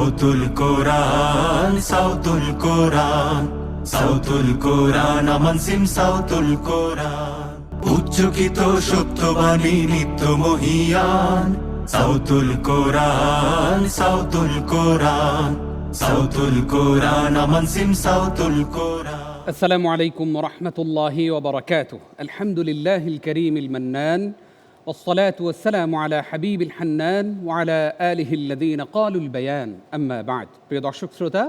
সাউতুল কোরআন, সাউতুল কোরআন, সাউতুল কোরআন, আমান সিম সাউতুল কোরআন। উচ্চকিত সত্যবাণী নিত্য মহিয়ান, সাউতুল কোরআন, সাউতুল কোরআন, সাউতুল কোরআন, আমান সিম সাউতুল কোরআন। আসসালামু আলাইকুম ওয়া রাহমাতুল্লাহি ওয়া বারাকাতুহু। আলহামদুলিল্লাহিল কারীমিল মান্নান, والصلاة والسلام على حبيب الحنان وعلى آله الذين قالوا البيان أما بعد। প্রিয় দর্শক শ্রোতা,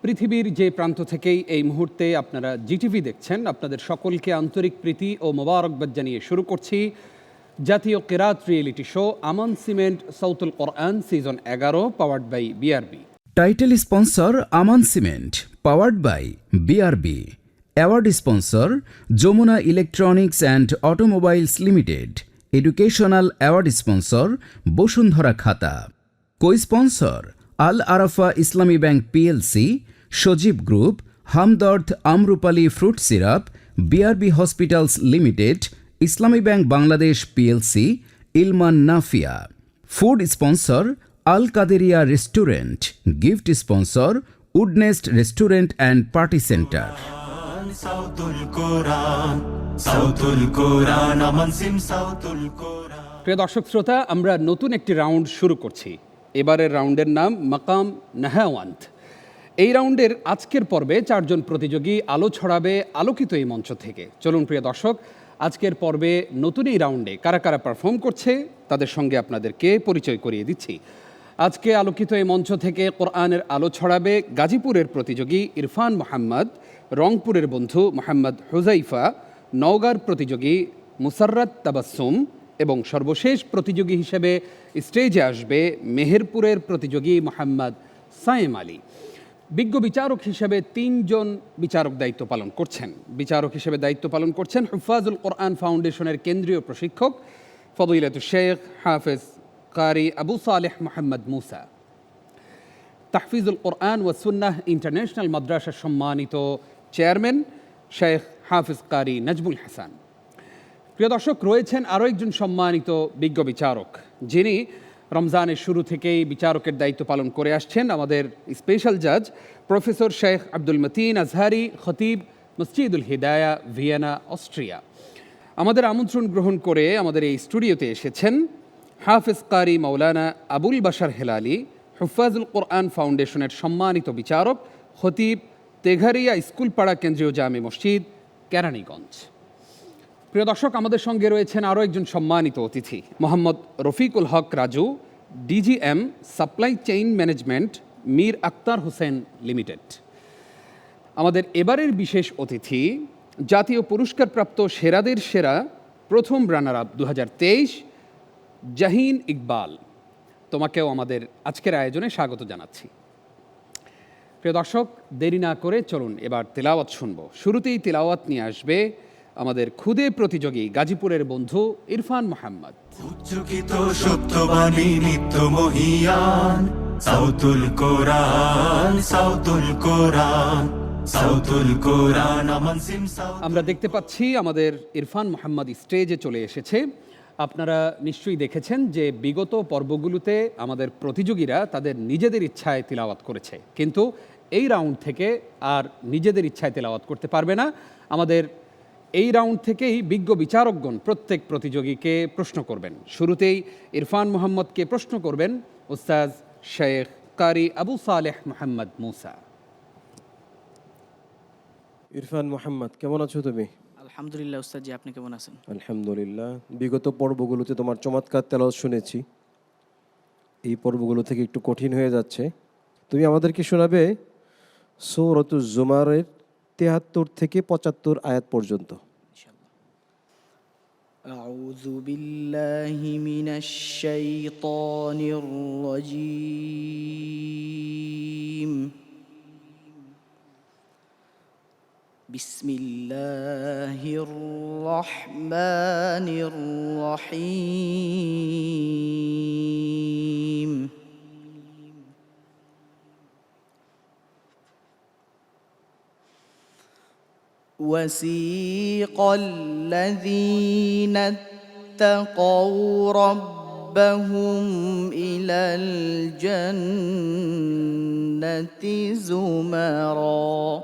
পৃথিবীর যে প্রান্ত থেকেই এই মুহূর্তে আপনারা জিটিভি দেখছেন, আপনাদের সকলকে আন্তরিক প্রীতি ও মোবারকবাদ জানিয়ে শুরু করছি জাতীয় কিরাত reality show Aman cement Sautul Quran season 11, powered by BRB. Title sponsor Aman cement, powered by BRB. Award sponsor Jamuna electronics and automobiles limited. Educational award sponsor Bashundhara খাতা। Co sponsor Al Arafah Islami bank PLC, Sajeeb group, Hamdard Amrupali fruit syrup, BRB hospitals limited, Islami bank Bangladesh PLC, Ilman Nafia. Food sponsor Al Qaderia restaurant. Gift sponsor Woodnest restaurant and party centre. সাউতুল কোরআন, সাউতুল কোরআন, আমান সিম সাউতুল কোরআন। প্রিয় দর্শক শ্রোতা, আমরা নতুন একটি round শুরু করছি। এবারের রাউন্ডের নাম মাকাম নাহাওয়ান্ত। এই রাউন্ডের আজকের পর্বে 4 জন প্রতিযোগী আলো ছড়াবে আলোকিত এই মঞ্চ থেকে। চলুন প্রিয় দর্শক, আজকের পর্বে নতুন এই রাউন্ডে কারা কারা পারফর্ম করছে তাদের সঙ্গে আপনাদেরকে পরিচয় করিয়ে দিচ্ছি। আজকে আলোকিত এই মঞ্চ থেকে কোরআনের আলো ছড়াবে গাজীপুরের প্রতিযোগী ইরফান মোহাম্মদ, রংপুরের বন্ধু মোহাম্মদ হুজাইফা, নওগাঁর প্রতিযোগী মুসাররাত তাবাসসুম এবং সর্বশেষ প্রতিযোগী হিসেবে স্টেজে আসবে মেহেরপুরের প্রতিযোগী মোহাম্মদ সায়েম আলী। বিজ্ঞ বিচারক হিসেবে 3 জন বিচারক দায়িত্ব পালন করছেন। বিচারক হিসেবে দায়িত্ব পালন করছেন হুফাজুল কোরআন ফাউন্ডেশনের কেন্দ্রীয় প্রশিক্ষক ফদিলাতুশ শেখ হাফেজ কারি আবু সালেহ মোহাম্মদ মুসা, তাহফিজুল কোরআন ওয়া সুন্নাহ ইন্টারন্যাশনাল মাদ্রাসার সম্মানিত চেয়ারম্যান শেখ হাফিজ কারি নাজমুল হাসান। প্রিয় দর্শক, রয়েছেন আরও একজন সম্মানিত বিজ্ঞ বিচারক, যিনি রমজানের শুরু থেকেই বিচারকের দায়িত্ব পালন করে আসছেন, আমাদের স্পেশাল জাজ প্রফেসর শেখ আব্দুল মতিন আজহারি, খতিব মসজিদুল হিদায়া, ভিয়েনা, অস্ট্রিয়া। আমাদের আমন্ত্রণ গ্রহণ করে আমাদের এই স্টুডিওতে এসেছেন হাফিজ কারি মাওলানা আবুল বাশার হেলালি, হুফাজুল কোরআন ফাউন্ডেশনের সম্মানিত বিচারক, খতিব, তেঘারিয়া স্কুলপাড়া কেন্দ্রীয় জামে মসজিদ, কেরানীগঞ্জ। প্রিয় দর্শক, আমাদের সঙ্গে রয়েছেন আরও একজন সম্মানিত অতিথি, Mohammad Rafiqul Haque Raju, DGM supply chain management, Mir Akhtar Hossain limited. আমাদের এবারের বিশেষ অতিথি জাতীয় পুরস্কারপ্রাপ্ত সেরাদের সেরা প্রথম রানার আপ 2023 জাহিন ইকবাল। তোমাকেও আমাদের আজকের আয়োজনে স্বাগত জানাচ্ছি। প্রিয় দর্শক, দেরি না করে চলুন এবার তিলাওয়াত শুনব। শুরুতেই তিলাওয়াত নিয়ে আসবে আমাদের খুদে প্রতিযোগী গাজীপুরের বন্ধু ইরফান মোহাম্মদ। উচ্চকিত সত্যবাণী নিত্য মহিয়ান, সাউতুল কোরআন, সাউতুল কোরআন, সাউতুল কোরআন, আমান সিম সাউতুল। আমরা দেখতে পাচ্ছি আমাদের ইরফান মোহাম্মদ স্টেজে চলে এসেছে। আপনারা নিশ্চয়ই দেখেছেন যে বিগত পর্বগুলোতে আমাদের প্রতিযোগীরা তাদের নিজেদের ইচ্ছায় তিলাওয়াত করেছে, কিন্তু এই রাউন্ড থেকে আর নিজেদের ইচ্ছায় তিলাওয়াত করতে পারবে না। আমাদের এই রাউন্ড থেকেই বিজ্ঞ বিচারকগণ প্রত্যেক প্রতিযোগীকে প্রশ্ন করবেন। শুরুতেই ইরফান মোহাম্মদকে প্রশ্ন করবেন উস্তাজ শেখ কারি আবু সালেহ মোহাম্মদ মুসা। ইরফান মোহাম্মদ, কেমন আছো তুমি? আলহামদুলিল্লাহ উস্তাদ জি, আপনি কেমন আছেন? আলহামদুলিল্লাহ। বিগত পর্বগুলোতে তোমার চমৎকার তেলাওয়াত শুনেছি, এই পর্বগুলো থেকে একটু কঠিন হয়ে যাচ্ছে। তুমি আমাদেরকে শোনাবে সূরাতুজ জুমারের 73 থেকে 75 আয়াত পর্যন্ত। আউযু বিল্লাহি মিনাশ শাইতানির রাজীম। বিসমিল্লাহির রহমানির রহিম। وسيق الذين اتقوا ربهم إلى الجنة الجنة زمرا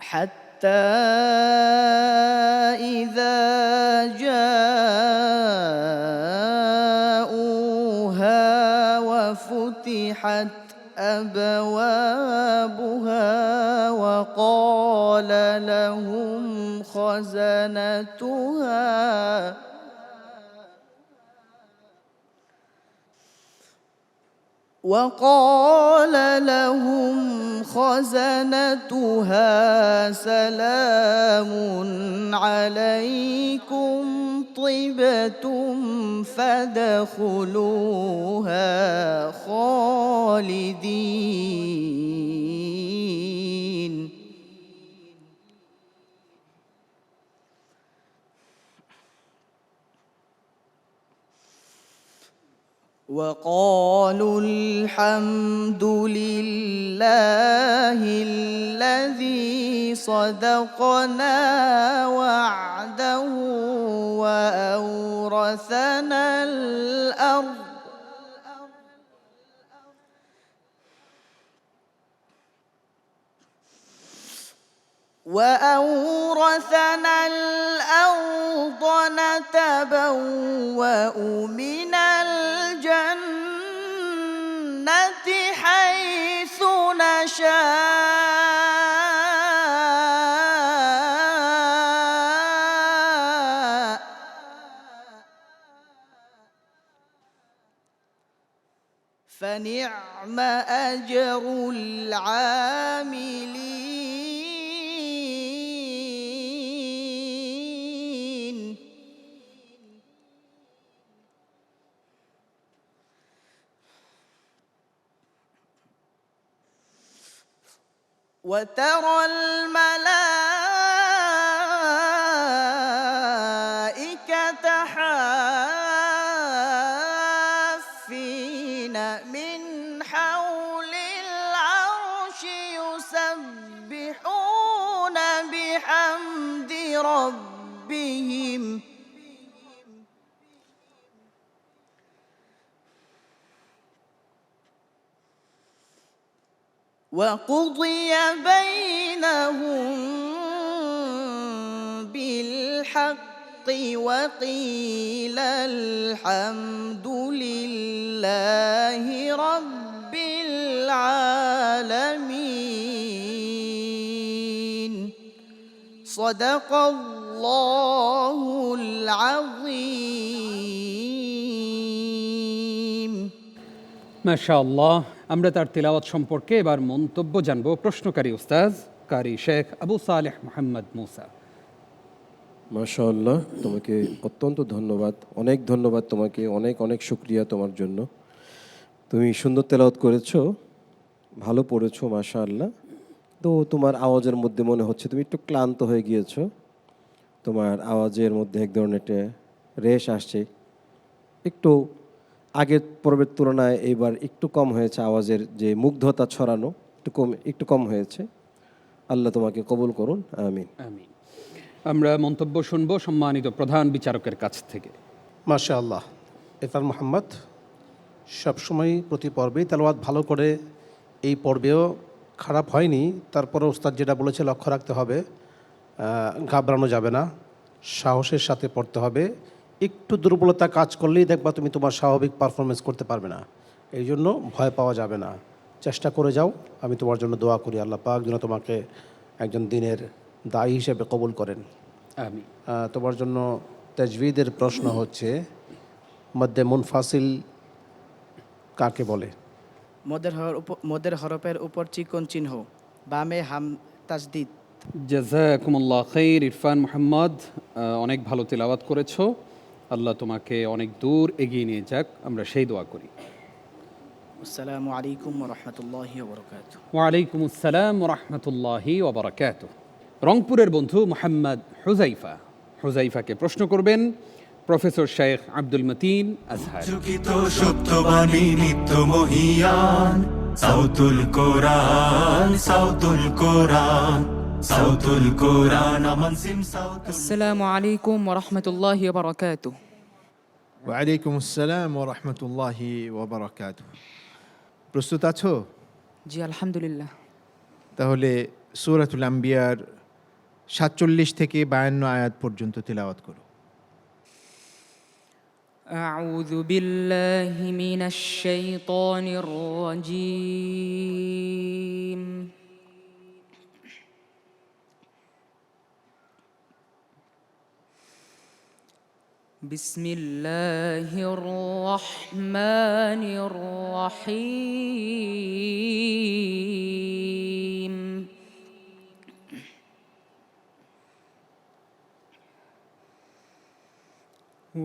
حتى إذا جاءوها وفتحت أبوابها وقال لهم خزنتها سلام عليكم طبتم فادخلوها خالدين وقالوا الحمد لله الذي صدقنا وعده وأورثنا الأرض نتبوأ من الجنة حيث نشاء فنعم أجر العاملين وترى الملائكة حافين من حول العرش يسبحون بحمد ربهم وقضي بينهم بالحق وقيل الحمد لله رب العالمين صدق الله العظيم মাশাআল্লাহ। আমরা তার তিলাওয়াত সম্পর্কে এবার মন্তব্য জানবো প্রশ্নকারী উস্তাজ কারি শেখ আবু সালেহ মোহাম্মদ মুসা। মাশাআল্লাহ, তোমাকে অত্যন্ত ধন্যবাদ, অনেক ধন্যবাদ তোমাকে, অনেক অনেক শুকরিয়া তোমার জন্য। তুমি সুন্দর তেলাওয়াত করেছো, ভালো পড়েছো মাশাআল্লাহ। তো তোমার আওয়াজের মধ্যে মনে হচ্ছে তুমি একটু ক্লান্ত হয়ে গিয়েছো, তোমার আওয়াজের মধ্যে এক ধরনের একটা রেশ আসছে, একটু আগের পর্বের তুলনায় এবার একটু কম হয়েছে, আওয়াজের যে মুগ্ধতা ছড়ানো একটু কম হয়েছে। আল্লাহ তোমাকে কবুল করুন, আমিন। আমিন। আমরা মন্তব্য শুনবো সম্মানিত প্রধান বিচারকের কাছ থেকে। মাশাআল্লাহ, এফার মোহাম্মদ সবসময় প্রতি পর্বেই তেলাওয়াত ভালো করে, এই পর্বেও খারাপ হয়নি। তারপরে ওস্তাদ যেটা বলেছে লক্ষ্য রাখতে হবে, ঘাবড়ানো যাবে না, সাহসের সাথে পড়তে হবে। একটু দুর্বলতা কাজ করলেই দেখবা তুমি তোমার স্বাভাবিক পারফরমেন্স করতে পারবে না, এই জন্য ভয় পাওয়া যাবে না, চেষ্টা করে যাও। আমি তোমার জন্য দোয়া করি আল্লাহ পাক যেন তোমাকে একজন দিনের দায়ী হিসেবে কবুল করেন। আমিন। তোমার জন্য তাজভিদের প্রশ্ন হচ্ছে, মধ্যে মুনফাসিল কাকে বলে? মদের হরফের উপর চিকন চিহ্ন, বামে হাম তাসদিদ। জাযাকুমুল্লাহ খাইর। ইরফান মোহাম্মদ, অনেক ভালো তিলাওয়াত করেছো, আল্লাহ তোমাকে অনেক দূর এগিয়ে নিয়ে যাক, আমরা সেই দোয়া করি। আসসালামু আলাইকুম ওয়া রাহমাতুল্লাহি ওয়া বারাকাতুহু। ওয়ালাইকুম আসসালাম ওয়া রাহমাতুল্লাহি ওয়া বারাকাতুহু। রংপুরের বন্ধু মোহাম্মদ হুজাইফাকে প্রশ্ন করবেন প্রফেসর শেখ আব্দুল মতিন আজহার। চুকিত সত্যবাণী নিত্য মহিয়ান সাউতুল কোরআন সাউতুল কোরআন সাউতুল কোরআন আমান সিম সাউতুল। السلام عليكم ورحمة الله وبركاته. ওয়ালাইকুম আসসালাম ওয়া রাহমাতুল্লাহি ওয়া বারাকাতুহু। প্রস্তুত আছো? জি আলহামদুলিল্লাহ। তাহলে সূরাতুল আম্বিয়ার ৪৭ থেকে ৫২ আয়াত পর্যন্ত তিলাওয়াত করো। أعوذ بالله من الشيطان الرجيم. بسم الله الرحمن الرحيم.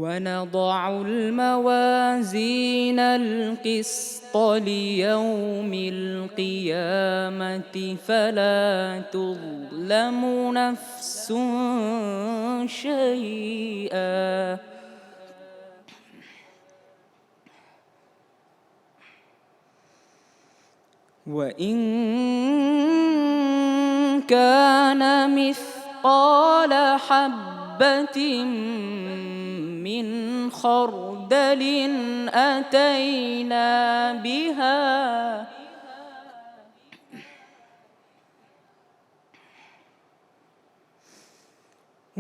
ونضع الموازين القسط ليوم القيامة فلا تظلم نفس شيئا وإن كان مثقال حبة من خردل أتينا بها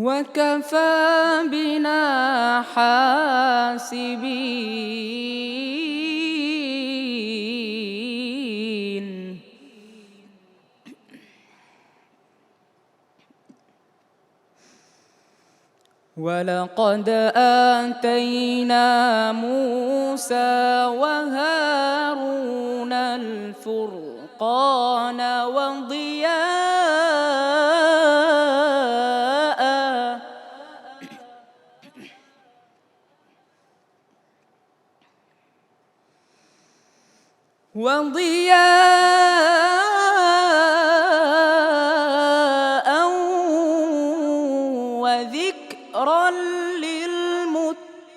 وكفى بنا حاسبين. ولقد آتينا موسى وهارون الفرقان وضياء وذكرا للمتقين.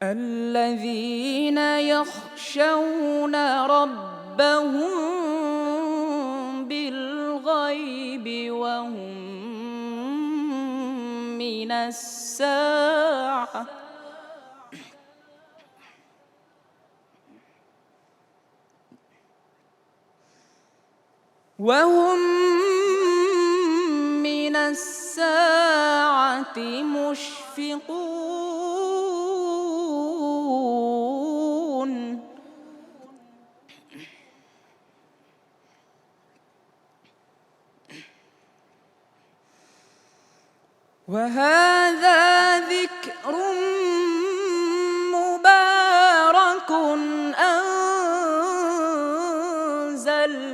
الذين يخشون ربهم بالغيب وهم من الساعة مشفقون. وهذا ذكر مبارك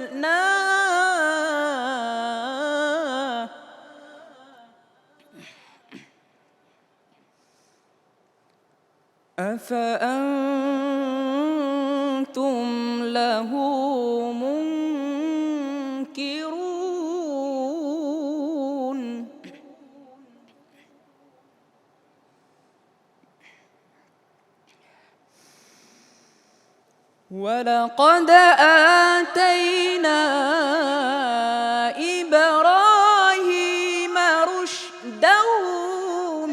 أنزلناه أفأنتم له منكرون. ولقد آتينا إبراهيم رشده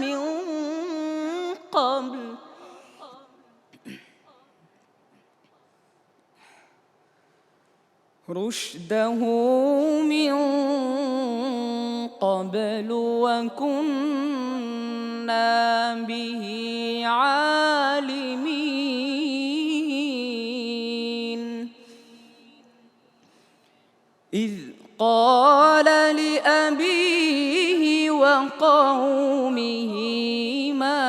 من قبل وكنا به عالمين. إذ قال لأبيه وقومه ما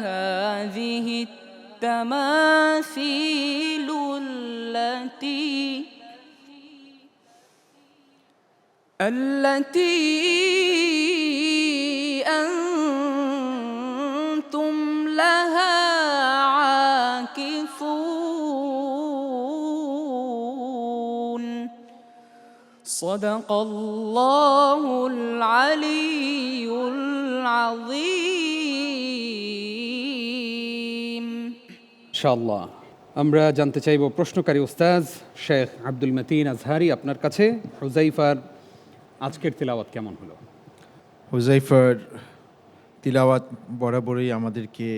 هذه التماثيل التي أنتم لها عاكفون. صدق الله العلي العظيم. ইনশাআল্লাহ আমরা জানতে চাইব প্রশ্নকারী উস্তাজ শেখ আব্দুল মতিন আজহারি আপনার কাছে হুজাইফার আজকের তিলাওয়াত কেমন হলো? হুজাইফার তিলাওয়াত বরাবরই আমাদেরকে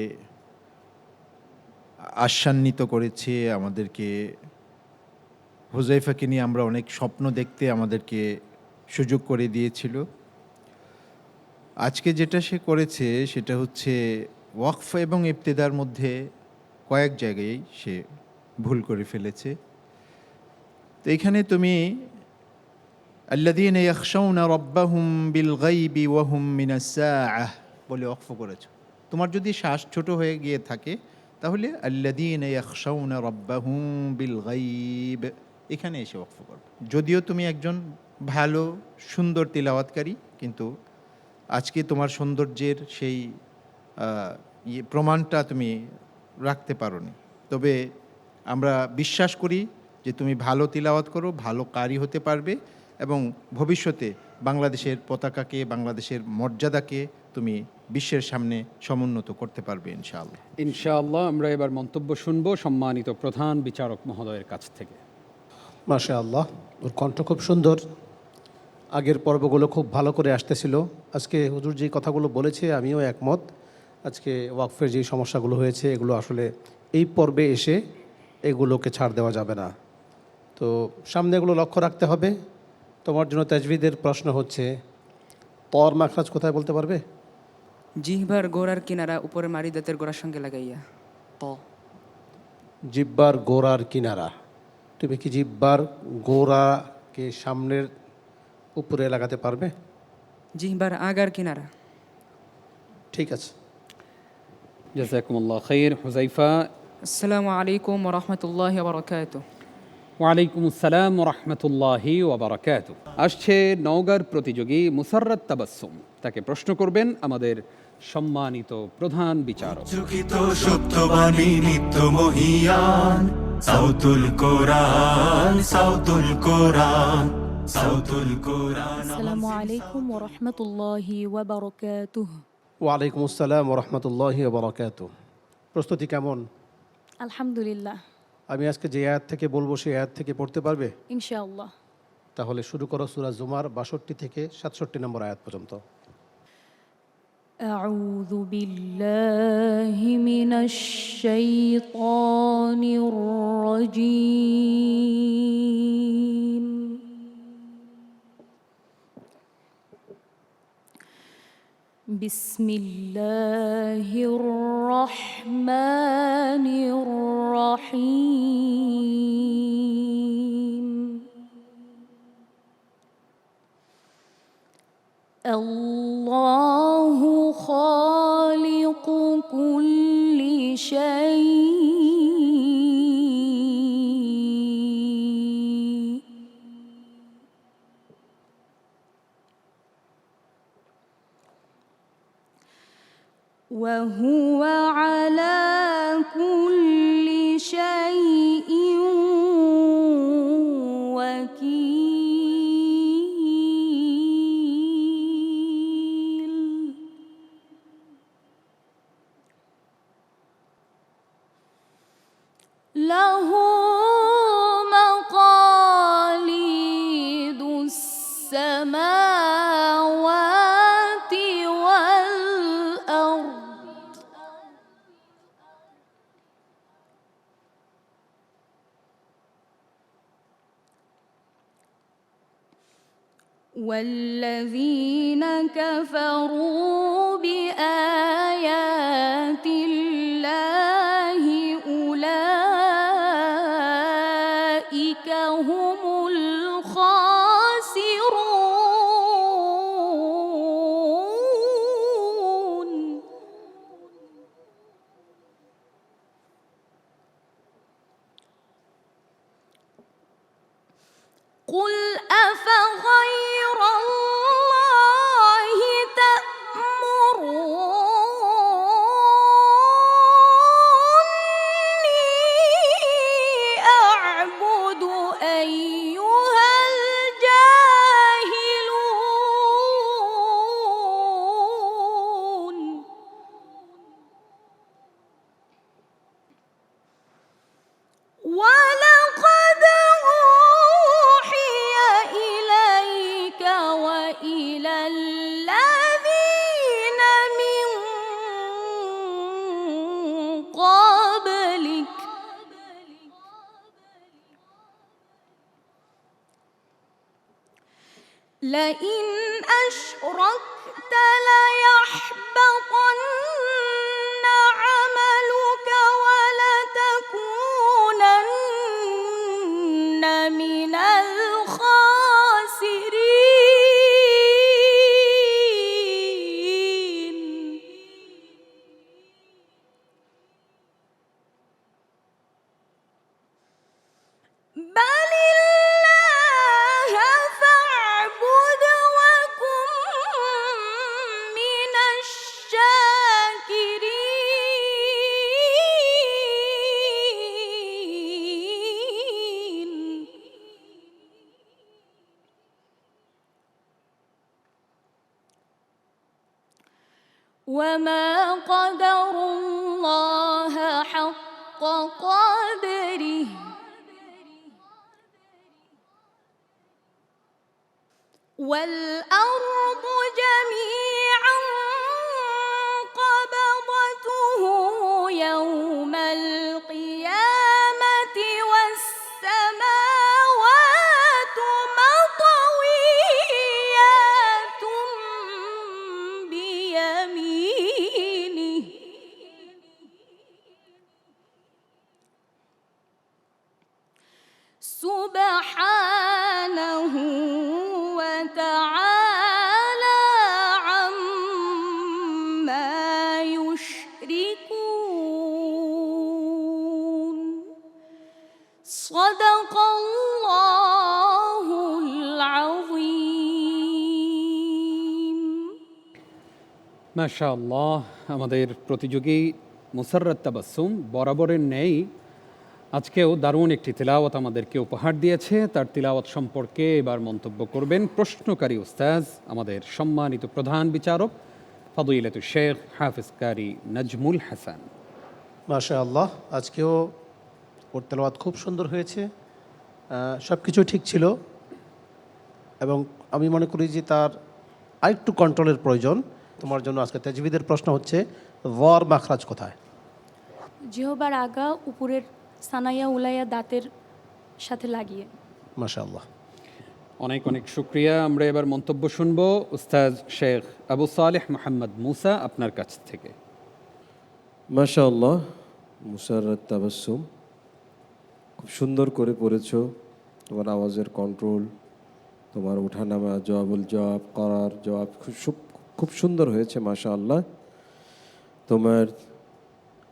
আশান্বিত করেছে, আমাদেরকে হুজাইফাকে নিয়ে আমরা অনেক স্বপ্ন দেখতে আমাদেরকে সুযোগ করে দিয়েছিল। আজকে যেটা সে করেছে সেটা হচ্ছে ওয়াকফ এবং ইবতিদার মধ্যে কয়েক জায়গায় সে ভুল করে ফেলেছে। তো এখানে তুমি আল্লাযীনা ইয়াখশাউনা রাব্বাহুম বিল গায়বি ওয়া হুম মিনাস সাআহ বলে ওয়াকফ করেছো। তোমার যদি শ্বাস ছোট হয়ে গিয়ে থাকে তাহলে আল্লাযীনা ইয়াখশাউনা রাব্বাহুম বিল গায়ব এখানে এসে ওয়াকফ করবে। যদিও তুমি একজন ভালো সুন্দর তিলাওয়াতকারী, কিন্তু আজকে তোমার সৌন্দর্যের সেই প্রমাণটা তুমি রাখতে পারোনি। তবে আমরা বিশ্বাস করি যে তুমি ভালো তিলাওয়াত করো, ভালো কারি হতে পারবে এবং ভবিষ্যতে বাংলাদেশের পতাকাকে, বাংলাদেশের মর্যাদাকে তুমি বিশ্বের সামনে সমুন্নত করতে পারবে ইনশাআল্লাহ। ইনশাআল্লাহ। আমরা এবার মন্তব্য শুনব সম্মানিত প্রধান বিচারক মহোদয়ের কাছ থেকে। মাশাআল্লাহ, ওর কণ্ঠ খুব সুন্দর। আগের পর্বগুলো খুব ভালো করে আসতেছিল। আজকে হুজুর যে কথাগুলো বলেছে আমিও একমত। আজকে ওয়াকফের যে সমস্যাগুলো হয়েছে এগুলো আসলে এই পর্বে এসে এগুলোকে ছাড় দেওয়া যাবে না। তো সামনে এগুলো লক্ষ্য রাখতে হবে। তোমার জন্য তাজভিদের প্রশ্ন হচ্ছে, তর মাখরাজ কোথায় বলতে পারবে? জিহ্বার গোড়ার কিনারা উপরে মারি দাঁতের গোড়ার সঙ্গে লাগাইয়া। ত। জিব্বার গোড়ার কিনারা। তুমি কি জিব্বার গোড়াকে সামনের উপরে লাগাতে পারবে? জিহ্বার আগার কিনারা। ঠিক আছে। জাযাকুমুল্লাহ খাইর। হুজাইফা। আসসালামু আলাইকুম ওয়া রাহমাতুল্লাহি ওয়া বারাকাতুহু। ওয়ালাইকুম আসসালাম ওয়া রাহমাতুল্লাহি ওয়া বারাকাতুহু। আসছে নওগাঁর প্রতিযোগী মুসাররাত তাবাসসুম, তাকে প্রশ্ন করবেন আমাদের সম্মানিত প্রধান বিচারক। চকিত সত্যবাণী নিত্য মহিয়ান সাউতুল কোরআন, সাউতুল কোরআন, সাউতুল কোরআন। আসসালামু আলাইকুম ওয়া রাহমাতুল্লাহি ওয়া বারাকাতুহু। ওয়ালাইকুম আসসালাম ওয়া রাহমাতুল্লাহি ওয়া বারাকাতুহু। প্রস্তুতি কেমন? আলহামদুলিল্লাহ। আমি আজকে যে আয়াত থেকে বলবো সেই আয়াত থেকে পড়তে পারবে? ইনশাআল্লাহ। তাহলে শুরু করো সূরা জুমার 62 থেকে 67 নম্বর আয়াত পর্যন্ত। আউযু বিল্লাহি মিনাশ শাইতানির রাজীম। বিসমিল্লাহির রহমানির রহিম। আল্লাহু খালিকু কুল্লি শাই ওয়া হুয়া আলা কুল্লি শাইইন ওয়াকিল। লাহু মাকালিদুস সামাওয়াতি ওয়াল আরদ والذين كفروا بآيات الله أولئك هم الخاسرون. قل أفغير الله تأمروني أعبد أيها الجاهلون. إلى الذين من قبلك لئن أشركت ليحبطن عملك ولتكونن من الخاسرين بل الله فاعبد وكن من الشاكرين وما قدروا الله حق قدره والأرض جميعا قبضته يوم القيامة والسماوات مطويات بيمينه سبحانه وتعالى عما يشركون صدق الله العظيم মাশাআল্লাহ, আমাদের প্রতিযোগী মুসাররত তাবাসসুম বরাবরের ন্যায় আজকেও দারুণ একটি তিলাওয়াত আমাদেরকে উপহার দিয়েছে। তার তিলাওয়াত সম্পর্কে এবার মন্তব্য করবেন প্রশ্নকারী উস্তাজ, আমাদের সম্মানিত প্রধান বিচারক ফাদিলাতুশ শেখ হাফিজ কারি নাজমুল হাসান। মাশাআল্লাহ, আজকেও ওর তেলাওয়াত খুব সুন্দর হয়েছে, সব কিছু ঠিক ছিল এবং আমি মনে করি যে তার আরেকটু কন্ট্রোলের প্রয়োজন। তোমার জন্য আজকে তাজবিদের প্রশ্ন হচ্ছে ওয়ার মাখরাজ কোথায়? জিহবার আগা উপরের সানাইয়া উলাইয়া দাঁতের সাথে লাগিয়ে। মাশাআল্লাহ, অনেক অনেক শুক্রিয়া। আমরা এবার মন্তব্য শুনব উস্তাজ শেখ আবু সালেহ মোহাম্মদ মুসা আপনার কাছ থেকে। মাশাআল্লাহ, মুসাররত তাবাসসুম, খুব সুন্দর করে পড়েছো। তোমার আওয়াজের কন্ট্রোল, তোমার ওঠানামা, জবাবুল জবাব, করার জবাব খুব সুন্দর হয়েছে মাশাআল্লাহ। তোমার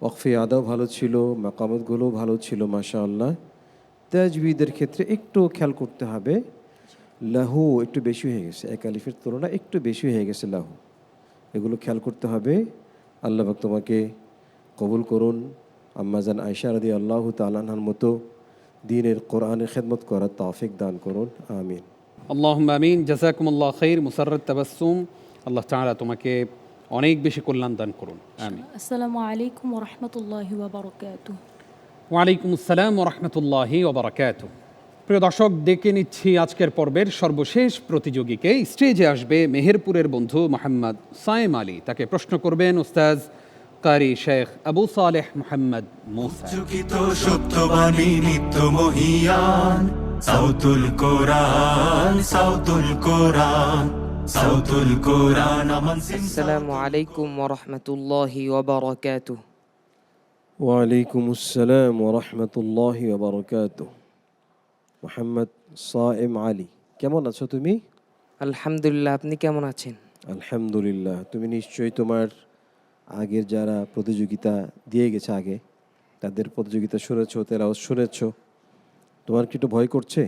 ওয়াকফে আদাও ভালো ছিল, মাকামতগুলো ভালো ছিল মাশাআল্লাহ। তাজবিদের ক্ষেত্রে একটু খেয়াল করতে হবে, লাহু একটু বেশি হয়ে গেছে, এক আলিফের তুলনায় একটু বেশি হয়ে গেছে লাহু, এগুলো খেয়াল করতে হবে। আল্লাহ পাক তোমাকে কবুল করুন। আম্মাজান আয়েশা রাদিয়াল্লাহু তাআলা আনহার মতো দ্বীনের কোরআনের খেদমত করার তৌফিক দান করুন, আমিন। আল্লাহুম্মা আমিন। জাযাকুমুল্লাহ খাইর মুসাররত তাবাসসুম, আল্লাহ তাআলা তোমাকে অনেক বেশি কল্যাণ দান করুন, আমিন। আসসালামু আলাইকুম ওয়া রাহমাতুল্লাহি ওয়া বারাকাতুহু। ওয়ালাইকুম আসসালাম ওয়া রাহমাতুল্লাহি ওয়া বারাকাতুহু। প্রিয় দর্শক, ডেকে নিচ্ছি আজকের পর্বের সর্বশেষ প্রতিযোগীকে। স্টেজে আসবে মেহেরপুরের বন্ধু মোহাম্মদ সায়েম আলী, তাকে প্রশ্ন করবেন উস্তাজ কারি শেখ আবু সালেহ মোহাম্মদ মুসা। চকিত সত্যবাণী নিত্য মহিয়ান সাউতুল কোরআন, সাউতুল কোরআন, সাউতুল কোরআন। আসসালামু আলাইকুম ওয়া রাহমাতুল্লাহি ওয়া বারাকাতুহু। ওয়ালাইকুম আসসালাম ওয়া রাহমাতুল্লাহি ওয়া বারাকাতুহু। মোহাম্মদ সায়েম আলী, কেমন আছো তুমি? আলহামদুলিল্লাহ, আপনি কেমন আছেন? আলহামদুলিল্লাহ। তুমি নিশ্চয়ই তোমার আগের যারা প্রতিযোগিতা দিয়ে গেছে আগে, তাদের প্রতিযোগিতা শুনেছো, তেলাওয়াত শুনেছো। তোমার কি একটু ভয় করছে?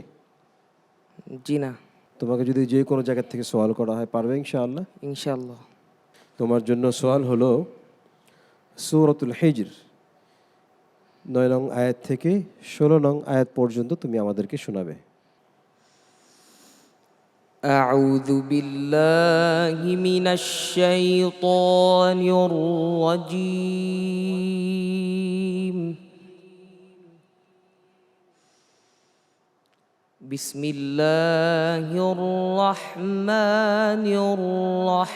জি না। তোমাকে যদি যে কোনো জায়গা থেকে সওয়াল করা হয়, পারবে ইনশাআল্লাহ? ইনশাআল্লাহ। তোমার জন্য সওয়াল হলো সূরাতুল হিজর 9 নং আয়াত থেকে 16 নং আয়াত পর্যন্ত তুমি আমাদেরকে শোনাবে। أعوذ بالله من الشيطان الرجيم. بسم الله الرحمن الرحمن الرحيم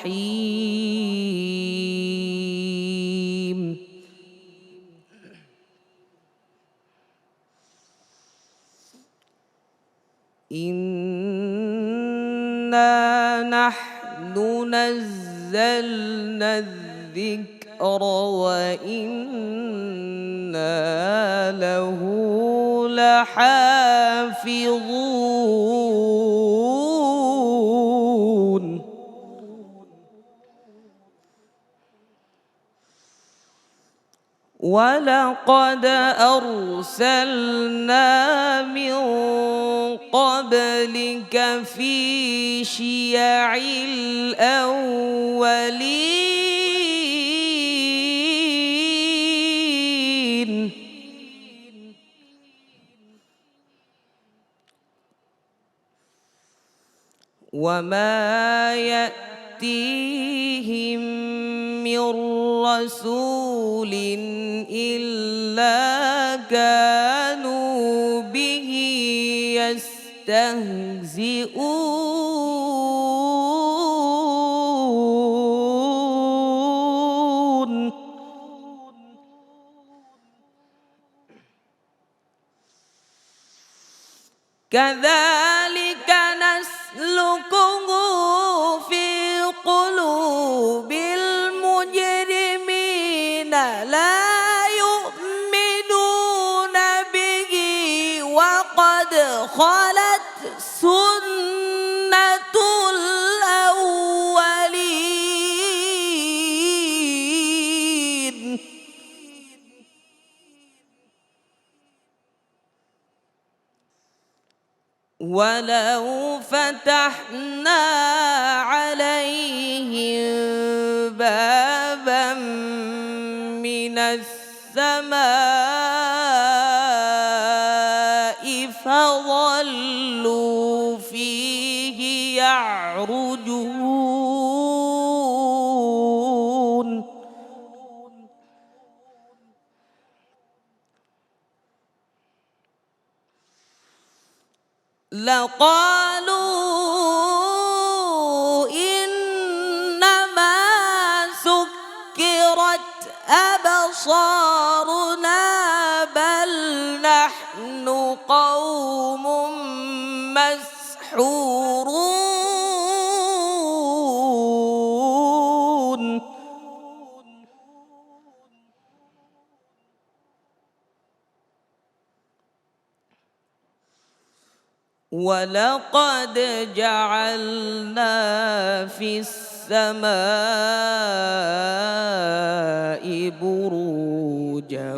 إنا نحن نزلنا الذكر وإنا له لحافظون ولقد أرسلنا من قبلك في شيع الأولين وما يأتيهم من رسول إلا كانوا به يستهزئون كذلك نسلكه في قلوب المجرمين لا يؤمنون به وقد خلت سنة الأولين ولو فتحنا عليهم بابا من السماء فظلوا فيه يعرجون لقالوا إنما سكرت أبصارنا بل نحن قوم مسحورون ولقد جعلنا في السماء بروجا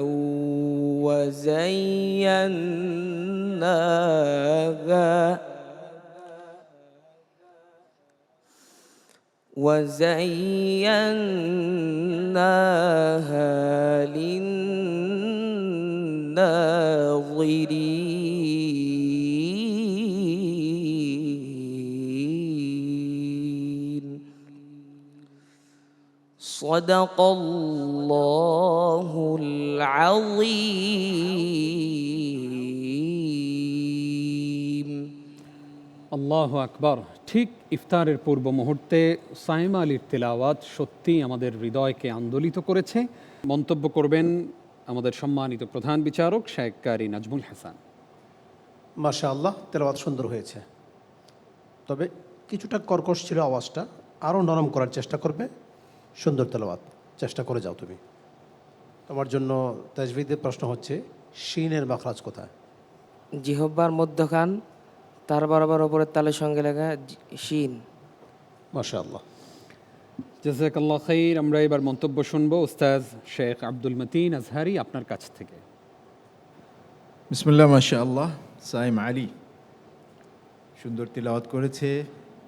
وزيناها للناظرين صدق الله العظيم আল্লাহু আকবার। ঠিক ইফতারের পূর্ব মুহূর্তে সাইমা আলীর তেলাওয়াত সত্যিই আমাদের হৃদয়কে আন্দোলিত করেছে। মন্তব্য করবেন আমাদের সম্মানিত প্রধান বিচারক শেখ কারি নাজমুল হাসান। মাশাআল্লাহ, তেলাওয়াত সুন্দর হয়েছে, তবে কিছুটা কর্কশ ছিল আওয়াজটা, আরও নরম করার চেষ্টা করবে। সুন্দর তেলাওয়াত, চেষ্টা করে যাও তুমি। তোমার জন্য তাজভিদের প্রশ্ন হচ্ছে, শিনের মাখরাজ কোথায়? জিহ্বার মধ্যখান, তার বরাবর ওপরের তালের সঙ্গে লেখা শিন। মাশাআল্লাহ, জাযাকাল্লাহ খাইর। আমরা এবার মন্তব্য শুনবো উস্তাজ শেখ আব্দুল মতিন আজহারি আপনার কাছ থেকে। বিসমিল্লাহ মাশাআল্লাহ। সাইম আলী সুন্দর তিলাওয়াত করেছে,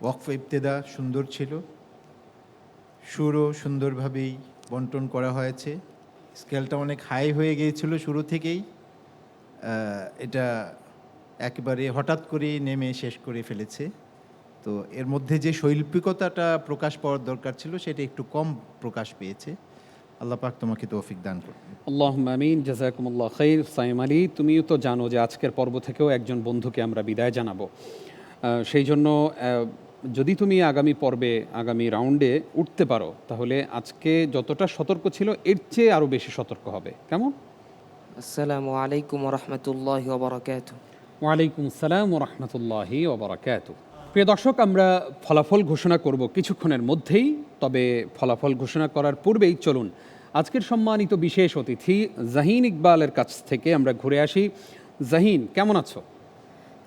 ওয়াকফ ইবতেদা সুন্দর ছিল, সুরও সুন্দরভাবেই বন্টন করা হয়েছে। স্কেলটা অনেক হাই হয়ে গিয়েছিল শুরু থেকেই, এটা একেবারে হঠাৎ করে নেমে শেষ করে ফেলেছে। তো এর মধ্যে যে শৈল্পিকতাটা প্রকাশ পাওয়ার দরকার ছিল সেটা একটু কম প্রকাশ পেয়েছে। আল্লাহ পাক তোমাকে তৌফিক দান করুন। আল্লাহুম্মা আমিন। জাযাকুমুল্লাহ খাইর। সাইম আলী, তুমিও তো জানো যে আজকের পর্ব থেকেও একজন বন্ধুকে আমরা বিদায় জানাবো। সেই জন্য যদি তুমি আগামী পর্বে আগামী রাউন্ডে উঠতে পারো তাহলে আজকে যতটা সতর্ক ছিল এর চেয়ে আরও বেশি সতর্ক হবে, কেমন? আসসালামু আলাইকুম রহমতুল্লাহি ওবরাকাত। ওয়ালাইকুম আসসালাম ও রহমতুল্লাহি ওবরাকাতু। প্রিয় দর্শক, আমরা ফলাফল ঘোষণা করব কিছুক্ষণের মধ্যেই, তবে ফলাফল ঘোষণা করার পূর্বেই চলুন আজকের সম্মানিত বিশেষ অতিথি জাহিন ইকবালের কাছ থেকে আমরা ঘুরে আসি। জাহিন, কেমন আছো?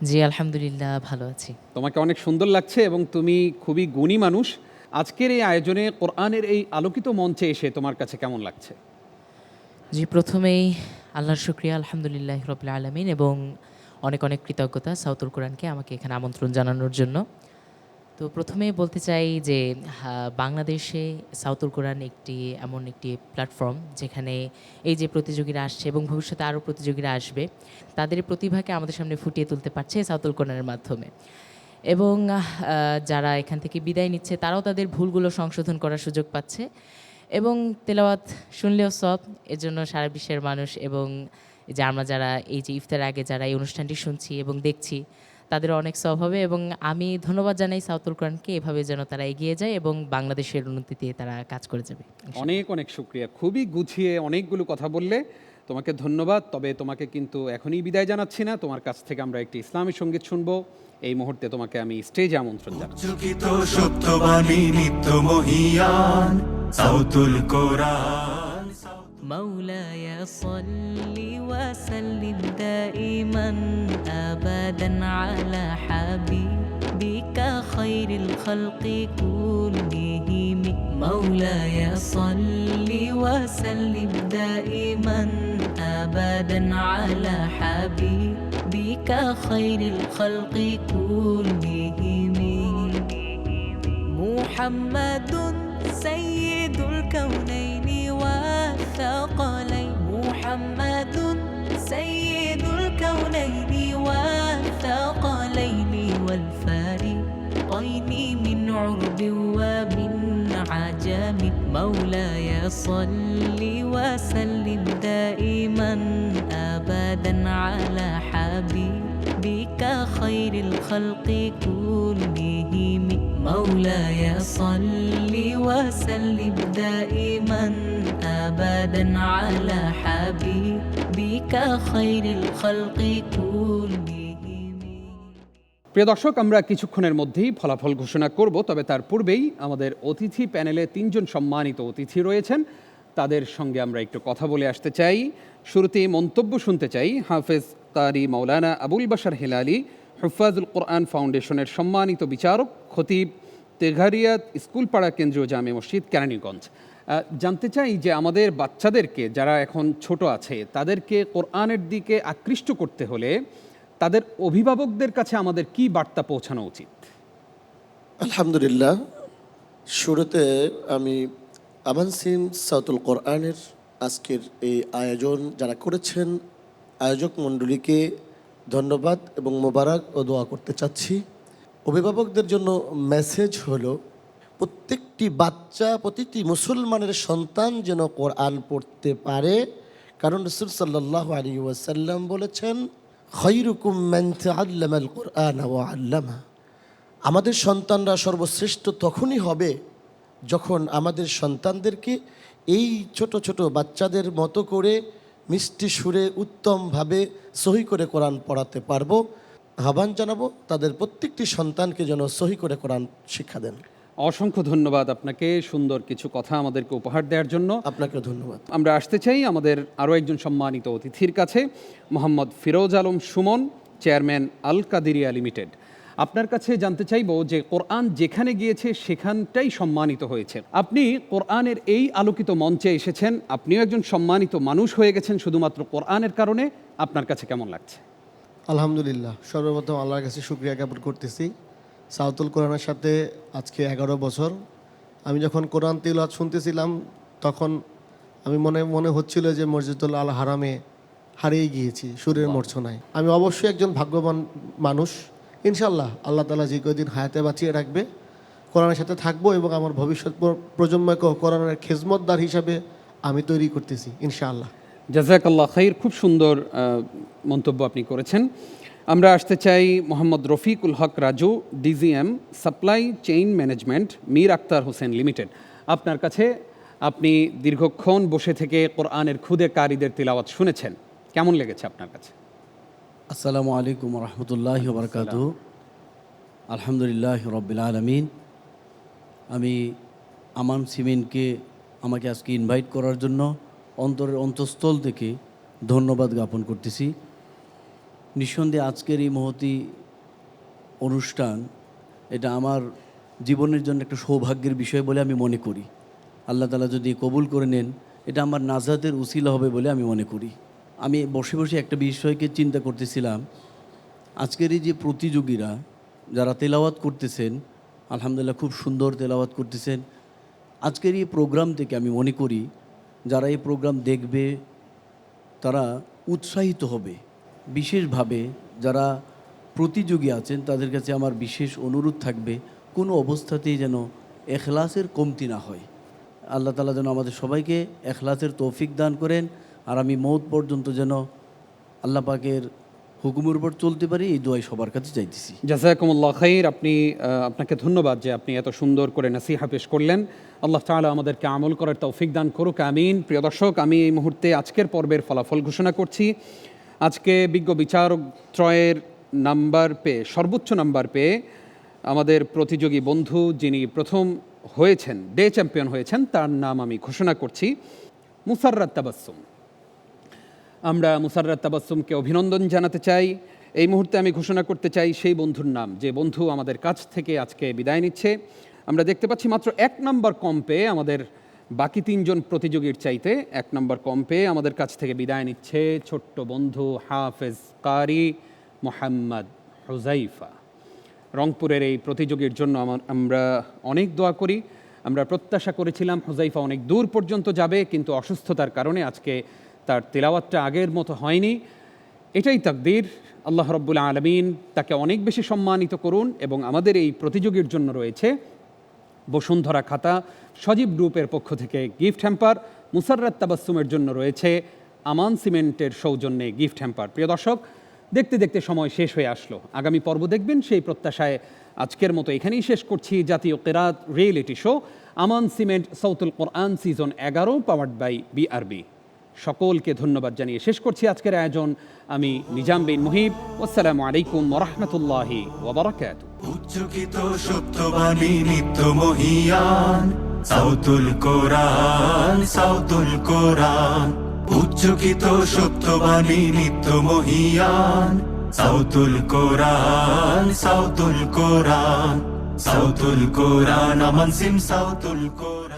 জি আলহামদুলিল্লাহ, ভালো আছি। তোমাকে অনেক সুন্দর লাগছে এবং তুমি খুবই গুণী মানুষ। আজকের এই আয়োজনে কোরআনের এই আলোকিত মঞ্চে এসে তোমার কাছে কেমন লাগছে? জি, প্রথমেই আল্লাহর শুকরিয়া, আলহামদুলিল্লাহ রাব্বিল আলামিন, এবং অনেক অনেক কৃতজ্ঞতা সাউতুল কোরআনকে আমাকে এখানে আমন্ত্রণ জানানোর জন্য। তো প্রথমেই বলতে চাই যে বাংলাদেশে সাউতুল কোরআন এমন একটি প্ল্যাটফর্ম যেখানে এই যে প্রতিযোগীরা আসছে এবং ভবিষ্যতে আরও প্রতিযোগীরা আসবে, তাদের প্রতিভাকে আমাদের সামনে ফুটিয়ে তুলতে পারছে সাউতুল কোরআনের মাধ্যমে। এবং যারা এখান থেকে বিদায় নিচ্ছে তারাও তাদের ভুলগুলো সংশোধন করার সুযোগ পাচ্ছে এবং তেলাওয়াত শুনলেও সব, এর জন্য সারা বিশ্বের মানুষ এবং যে আমরা যারা এই যে ইফতার আগে যারা এই অনুষ্ঠানটি শুনছি এবং দেখছি তাদেরও অনেক সব হবে। এবং আমি ধন্যবাদ জানাই সাউতুল কোরআনকে, এভাবে যেন তারা এগিয়ে যায় এবং বাংলাদেশের উন্নতিতে তারা কাজ করে যাবে। অনেক অনেক শুকরিয়া, খুবই গুছিয়ে অনেকগুলো কথা বললে, তোমাকে ধন্যবাদ। তবে তোমাকে কিন্তু এখনই বিদায় জানাচ্ছি না, তোমার কাছ থেকে আমরা একটি ইসলামী সঙ্গীত শুনবো। এই মুহূর্তে তোমাকে আমি স্টেজে আমন্ত্রণ জানাচ্ছি। চকিত সত্যবাণী নিত্য মহিয়ান সাউতুল কোরআন। مولاي صل وسلم دائما أبدا على حبيبك خير الخلق كلهم. مولاي صل وسلم دائما أبدا على حبيبك خير الخلق كلهم. محمد سيد الكونين والثقلين. محمد سيد الكونين والثقلين والفارقين من عرب ومن عجم. مولاي صل وسلم دائما أبدا على حبيبك خير الخلق كلهم. مولاي صل وسلم دائما أبدا على حبيبك خير الخلق كلهم. প্রিয় দর্শক, আমরা কিছুক্ষণের মধ্যেই ফলাফল ঘোষণা করব, তবে তার পূর্বেই আমাদের অতিথি প্যানেলে 3 জন সম্মানিত অতিথি রয়েছেন, তাদের সঙ্গে আমরা একটু কথা বলে আসতে চাই। শুরুতেই মন্তব্য শুনতে চাই হাফেজ কারি মাওলানা আবুল বাশার হেলালি, হুফাজুল কোরআন ফাউন্ডেশনের সম্মানিত বিচারক, খতিব, তেঘারিয়াত স্কুলপাড়া কেন্দ্রীয় জামে মসজিদ, কেরানীগঞ্জ। জানতে চাই যে আমাদের বাচ্চাদেরকে, যারা এখন ছোট আছে, তাদেরকে কোরআনের দিকে আকৃষ্ট করতে হলে তাদের অভিভাবকদের কাছে আমাদের কি বার্তা পৌঁছানো উচিত? আলহামদুলিল্লাহ, শুরুতে আমি আমানসিম সাউতুল কোরআনের আজকের এই আয়োজন যারা করেছেন আয়োজক মণ্ডলীকে ধন্যবাদ এবং মোবারক ও দোয়া করতে চাচ্ছি। অভিভাবকদের জন্য মেসেজ হলো, প্রত্যেকটি বাচ্চা, প্রতিটি মুসলমানের সন্তান যেন কোরআন পড়তে পারে, কারণ রাসূল সাল্লাল্লাহু আলাইহি ওয়াসাল্লাম বলেছেন, খায়রুকুম মান তাআল্লামাল কোরআন ওয়া আল্লামা। আমাদের সন্তানরা সর্বশ্রেষ্ঠ তখনই হবে যখন আমাদের সন্তানদেরকে এই ছোট ছোট বাচ্চাদের মতো করে মিষ্টি সুরে উত্তমভাবে সহি করে কোরআন পড়াতে পারবো। আহ্বান জানাবো তাদের প্রত্যেকটি সন্তানকে যেন সহি করে কোরআন শিক্ষা দেন। অসংখ্য ধন্যবাদ আপনাকে সুন্দর কিছু কথা আমাদেরকে উপহার দেওয়ার জন্য। আপনাকেও ধন্যবাদ। আমরা আসতে চাই আমাদের আরও একজন সম্মানিত অতিথির কাছে, মোহাম্মদ ফিরোজ আলম সুমন, চেয়ারম্যান আল কাদিরিয়া লিমিটেড। আপনার কাছে জানতে চাইব যে কোরআন যেখানে গিয়েছে সেখানটাই সম্মানিত হয়েছে। আপনি কোরআনের এই আলোকিত মঞ্চে এসেছেন, আপনিও একজন সম্মানিত মানুষ হয়ে গেছেন শুধুমাত্র কোরআনের কারণে। আপনার কাছে কেমন লাগছে? আলহামদুলিল্লাহ, সর্বপ্রথম আল্লাহর কাছে শুকরিয়া জ্ঞাপন করতেছি। সাউতুল কোরআনের সাথে আজকে 11 বছর। আমি যখন কোরআন তিলাওয়াত শুনতেছিলাম তখন আমি মনে হচ্ছিল যে মসজিদুল আল হারামে হারিয়ে গিয়েছি সুরের মূর্ছনায়। আমি অবশ্যই একজন ভাগ্যবান মানুষ। ইনশাল্লাহ আল্লাহ তাআলা যে কদিন হায়াতে বাঁচিয়ে রাখবে, কোরআনের সাথে থাকবো এবং আমার ভবিষ্যৎ প্রজন্মকেও কোরআনের খেজমতদার হিসাবে আমি তৈরি করতেছি ইনশাআল্লাহ। জাযাকাল্লাহ খাইর, খুব সুন্দর মন্তব্য আপনি করেছেন। আমরা আসতে চাই Mohammad Rafiqul Haque Raju, DGM supply chain management, Mir Akhtar Hossain limited. আপনার কাছে, আপনি দীর্ঘক্ষণ বসে থেকে কোরআনের খুদে কারিদের তিলাওয়াত শুনেছেন, কেমন লেগেছে আপনার কাছে? আসসালামু আলাইকুম রহমতুল্লাহ বারকাতু। আলহামদুলিল্লাহ রব্বিল আলমিন। আমি আমান সিমেন্টকে আমাকে আজকে ইনভাইট করার জন্য অন্তরের অন্তঃস্থল থেকে ধন্যবাদ জ্ঞাপন করতেছি। নিঃসন্দেহে আজকের এই মহতী অনুষ্ঠান, এটা আমার জীবনের জন্য একটা সৌভাগ্যের বিষয় বলে আমি মনে করি। আল্লাহ তাআলা যদি কবুল করে নেন, এটা আমার নাজাতের উসিলা হবে বলে আমি মনে করি। আমি বসে বসে একটা বিষয়কে চিন্তা করতেছিলাম, আজকের এই যে প্রতিযোগীরা যারা তেলাওয়াত করতেছেন, আলহামদুলিল্লাহ খুব সুন্দর তেলাওয়াত করতেছেন। আজকের এই প্রোগ্রাম থেকে আমি মনে করি যারা এই প্রোগ্রাম দেখবে তারা উৎসাহিত হবে। বিশেষভাবে যারা প্রতিযোগী আছেন তাদের কাছে আমার বিশেষ অনুরোধ থাকবে, কোনো অবস্থাতেই যেন এখলাসের কমতি না হয়। আল্লাহ তাআলা যেন আমাদের সবাইকে এখলাসের তৌফিক দান করেন, আর আমি মওত পর্যন্ত যেন আল্লাহ পাকের হুকুমের উপর চলতে পারি, এই দোয়াই সবার কাছে চাইতেছি। জাযাকুমুল্লাহ খাইর। আপনাকে ধন্যবাদ যে আপনি এত সুন্দর করে নাসিহা পেশ করলেন। আল্লাহ তাআলা আমাদেরকে আমল করার তৌফিক দান করুক, আমিন। প্রিয় দর্শক, আমি এই মুহূর্তে আজকের পর্বের ফলাফল ঘোষণা করছি। আজকে বিজ্ঞ বিচারক ত্রয়ের নাম্বার পেয়ে, সর্বোচ্চ নাম্বার পেয়ে আমাদের প্রতিযোগী বন্ধু যিনি প্রথম হয়েছেন, ডে চ্যাম্পিয়ন হয়েছেন, তার নাম আমি ঘোষণা করছি মুসাররাত তাবাসসুম। আমরা মুসাররাত তাবাসসুমকে অভিনন্দন জানাতে চাই। এই মুহূর্তে আমি ঘোষণা করতে চাই সেই বন্ধুর নাম, যে বন্ধু আমাদের কাছ থেকে আজকে বিদায় নিচ্ছে। আমরা দেখতে পাচ্ছি মাত্র 1 নম্বর কম পেয়ে, আমাদের বাকি 3 জন প্রতিযোগীর চাইতে 1 নম্বর কম পেয়ে আমাদের কাছ থেকে বিদায় নিচ্ছে ছোট্ট বন্ধু হাফেজ কারি মোহাম্মদ হুজাইফা। রংপুরের এই প্রতিযোগীর জন্য আমরা অনেক দোয়া করি। আমরা প্রত্যাশা করেছিলাম হুজাইফা অনেক দূর পর্যন্ত যাবে, কিন্তু অসুস্থতার কারণে আজকে তার তিলাওয়াতটা আগের মতো হয়নি। এটাই তাকদীর। আল্লাহ রাব্বুল আলামিন তাকে অনেক বেশি সম্মানিত করুন। এবং আমাদের এই প্রতিযোগীর জন্য রয়েছে বসুন্ধরা খাতা সজীব গ্রুপের পক্ষ থেকে গিফট হ্যাম্পার, মুসাররাত তাবাসসুমের জন্য রয়েছে আমান সিমেন্টের সৌজন্যে গিফট হ্যাম্পার। প্রিয় দর্শক, দেখতে দেখতে সময় শেষ হয়ে আসলো। আগামী পর্ব দেখবেন, সেই প্রত্যাশায় আজকের মতো এখানেই শেষ করছি জাতীয় কিরাত reality show Aman cement Sautul Quran season 11 powered by BRB. সকলকে ধন্যবাদ জানিয়ে শেষ করছি আজকের আয়োজন। আমি নিজাম বিন মুহিব। আসসালামু আলাইকুম ওয়া রাহমাতুল্লাহি ওয়া বারাকাতুহু। উচ্চকিত সত্যবাণী নিত্য মহিয়ান সাউতুল কোরআন, সাউতুল কোরআন। উচ্চকিত সত্যবাণী নিত্য মহিয়ান সাউতুল কোরআন, সাউতুল কোরআন, সাউতুল কোরআন। আমান সিম সাউতুল কোরআন।